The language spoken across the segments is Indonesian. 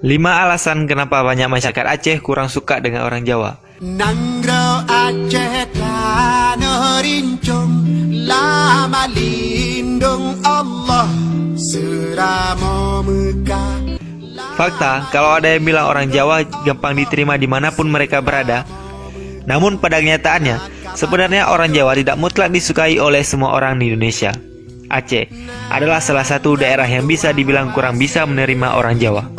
5 alasan kenapa banyak masyarakat Aceh kurang suka dengan orang Jawa. Nanggro Aceh tanah rincung, lama lindung Allah serama Mekah. Fakta, kalau ada yang bilang orang Jawa gampang diterima dimanapun mereka berada. Namun pada kenyataannya, sebenarnya orang Jawa tidak mutlak disukai oleh semua orang di Indonesia. Aceh adalah salah satu daerah yang bisa dibilang kurang bisa menerima orang Jawa.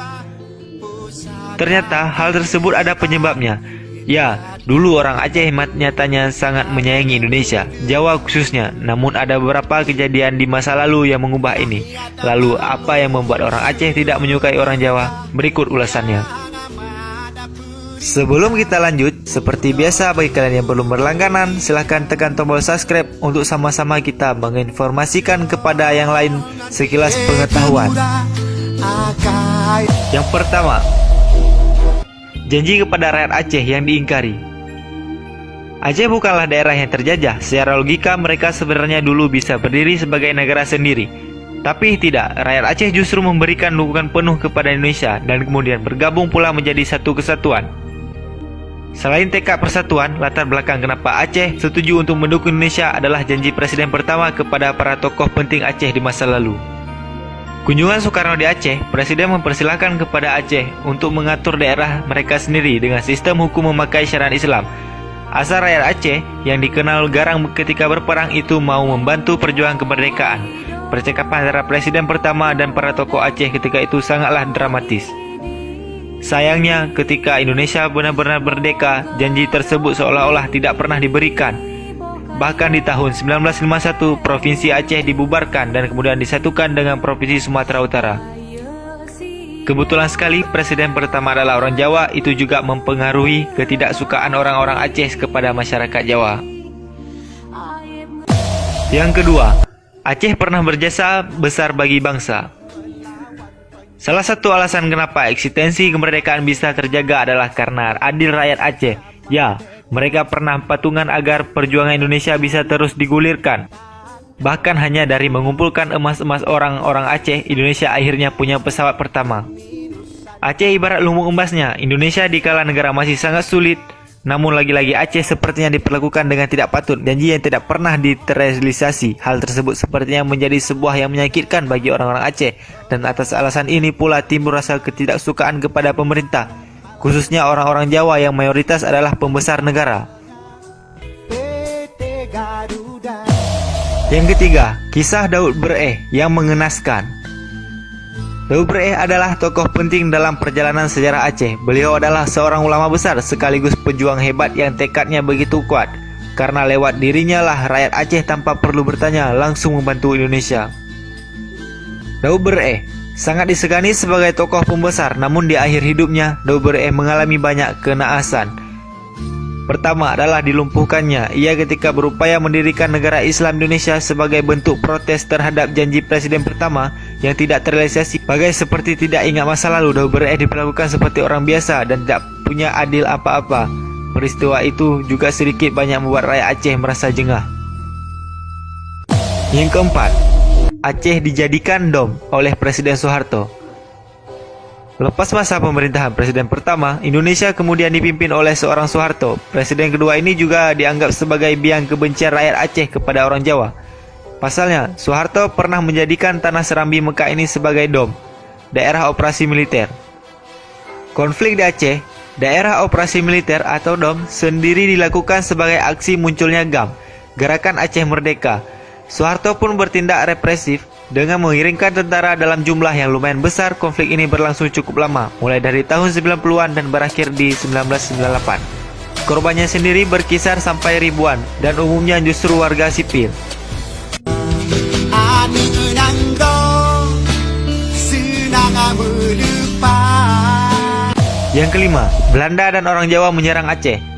Ternyata hal tersebut ada penyebabnya. Ya, dulu orang Aceh nyatanya sangat menyayangi Indonesia, Jawa khususnya. Namun ada beberapa kejadian di masa lalu yang mengubah ini. Lalu apa yang membuat orang Aceh tidak menyukai orang Jawa? Berikut ulasannya. Sebelum kita lanjut, seperti biasa bagi kalian yang belum berlangganan, silahkan tekan tombol subscribe untuk sama-sama kita menginformasikan kepada yang lain sekilas pengetahuan. Yang pertama, janji kepada rakyat Aceh yang diingkari. Aceh bukanlah daerah yang terjajah. Secara logika mereka sebenarnya dulu bisa berdiri sebagai negara sendiri. Tapi tidak, rakyat Aceh justru memberikan dukungan penuh kepada Indonesia dan kemudian bergabung pula menjadi satu kesatuan. Selain tekad persatuan, latar belakang kenapa Aceh setuju untuk mendukung Indonesia adalah janji Presiden pertama kepada para tokoh penting Aceh di masa lalu. Kunjungan Soekarno di Aceh, Presiden mempersilahkan kepada Aceh untuk mengatur daerah mereka sendiri dengan sistem hukum memakai syariat Islam. Asal rakyat Aceh yang dikenal garang ketika berperang itu mau membantu perjuangan kemerdekaan. Percakapan antara Presiden pertama dan para tokoh Aceh ketika itu sangatlah dramatis. Sayangnya, ketika Indonesia benar-benar merdeka, janji tersebut seolah-olah tidak pernah diberikan. Bahkan di tahun 1951, Provinsi Aceh dibubarkan dan kemudian disatukan dengan Provinsi Sumatera Utara. Kebetulan sekali, Presiden pertama adalah orang Jawa, itu juga mempengaruhi ketidaksukaan orang-orang Aceh kepada masyarakat Jawa. Yang kedua, Aceh pernah berjasa besar bagi bangsa. Salah satu alasan kenapa eksistensi kemerdekaan bisa terjaga adalah karena adil rakyat Aceh. Ya, mereka pernah patungan agar perjuangan Indonesia bisa terus digulirkan. Bahkan hanya dari mengumpulkan emas-emas orang-orang Aceh, Indonesia akhirnya punya pesawat pertama. Aceh ibarat lumbung emasnya, Indonesia dikala negara masih sangat sulit. Namun lagi-lagi Aceh sepertinya diperlakukan dengan tidak patut, janji yang tidak pernah diterrealisasi. Hal tersebut sepertinya menjadi sebuah yang menyakitkan bagi orang-orang Aceh. Dan atas alasan ini pula timbul rasa ketidaksukaan kepada pemerintah, khususnya orang-orang Jawa yang mayoritas adalah pembesar negara. Yang ketiga, kisah Daud Bereh yang mengenaskan. Daud Bereh adalah tokoh penting dalam perjalanan sejarah Aceh. Beliau adalah seorang ulama besar sekaligus pejuang hebat yang tekadnya begitu kuat. Karena lewat dirinya lah rakyat Aceh tanpa perlu bertanya langsung membantu Indonesia. Daud Bereh sangat disegani sebagai tokoh pembesar, namun di akhir hidupnya Daud Bereh mengalami banyak kenaasan. Pertama adalah dilumpuhkannya ia ketika berupaya mendirikan negara Islam Indonesia sebagai bentuk protes terhadap janji Presiden pertama yang tidak terrealisasi. Bagai seperti tidak ingat masa lalu, Daud Bereh diperlakukan seperti orang biasa dan tidak punya adil apa-apa. Peristiwa itu juga sedikit banyak membuat rakyat Aceh merasa jengah. Yang keempat, Aceh dijadikan dom oleh Presiden Soeharto. Lepas masa pemerintahan Presiden pertama, Indonesia kemudian dipimpin oleh seorang Soeharto. Presiden kedua ini juga dianggap sebagai biang kebencian rakyat Aceh kepada orang Jawa. Pasalnya, Soeharto pernah menjadikan tanah Serambi Mekah ini sebagai dom, daerah operasi militer. Konflik di Aceh, daerah operasi militer atau dom sendiri dilakukan sebagai aksi munculnya GAM, Gerakan Aceh Merdeka. Soeharto pun bertindak represif dengan mengirimkan tentara dalam jumlah yang lumayan besar. Konflik ini berlangsung cukup lama, mulai dari tahun 90-an dan berakhir di 1998. Korbannya sendiri berkisar sampai ribuan dan umumnya justru warga sipil. Yang kelima, Belanda dan orang Jawa menyerang Aceh.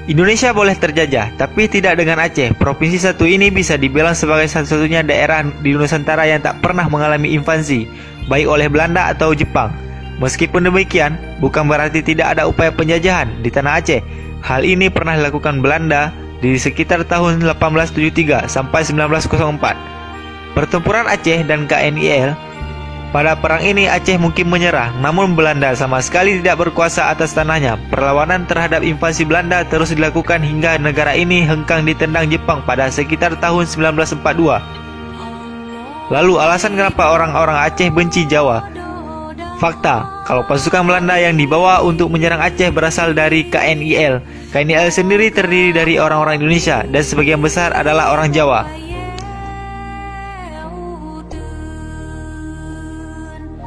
Indonesia boleh terjajah, tapi tidak dengan Aceh. Provinsi satu ini bisa dibilang sebagai satu-satunya daerah di Nusantara yang tak pernah mengalami invasi, baik oleh Belanda atau Jepang. Meskipun demikian, bukan berarti tidak ada upaya penjajahan di tanah Aceh. Hal ini pernah dilakukan Belanda di sekitar tahun 1873 sampai 1904. Pertempuran Aceh dan KNIL Pada perang ini Aceh mungkin menyerah, namun Belanda sama sekali tidak berkuasa atas tanahnya. Perlawanan terhadap invasi Belanda terus dilakukan hingga negara ini hengkang ditendang Jepang pada sekitar tahun 1942. Lalu alasan kenapa orang-orang Aceh benci Jawa? Fakta, kalau pasukan Belanda yang dibawa untuk menyerang Aceh berasal dari KNIL. KNIL sendiri terdiri dari orang-orang Indonesia dan sebagian besar adalah orang Jawa.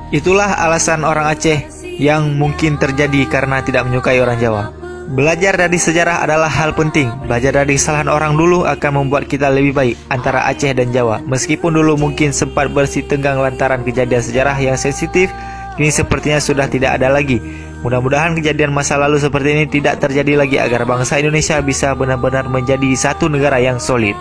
Itulah alasan orang Aceh yang mungkin terjadi karena tidak menyukai orang Jawa. Belajar dari sejarah adalah hal penting. Belajar dari kesalahan orang dulu akan membuat kita lebih baik antara Aceh dan Jawa. Meskipun dulu mungkin sempat bersih tenggang lantaran kejadian sejarah yang sensitif, kini sepertinya sudah tidak ada lagi. Mudah-mudahan kejadian masa lalu seperti ini tidak terjadi lagi agar bangsa Indonesia bisa benar-benar menjadi satu negara yang solid.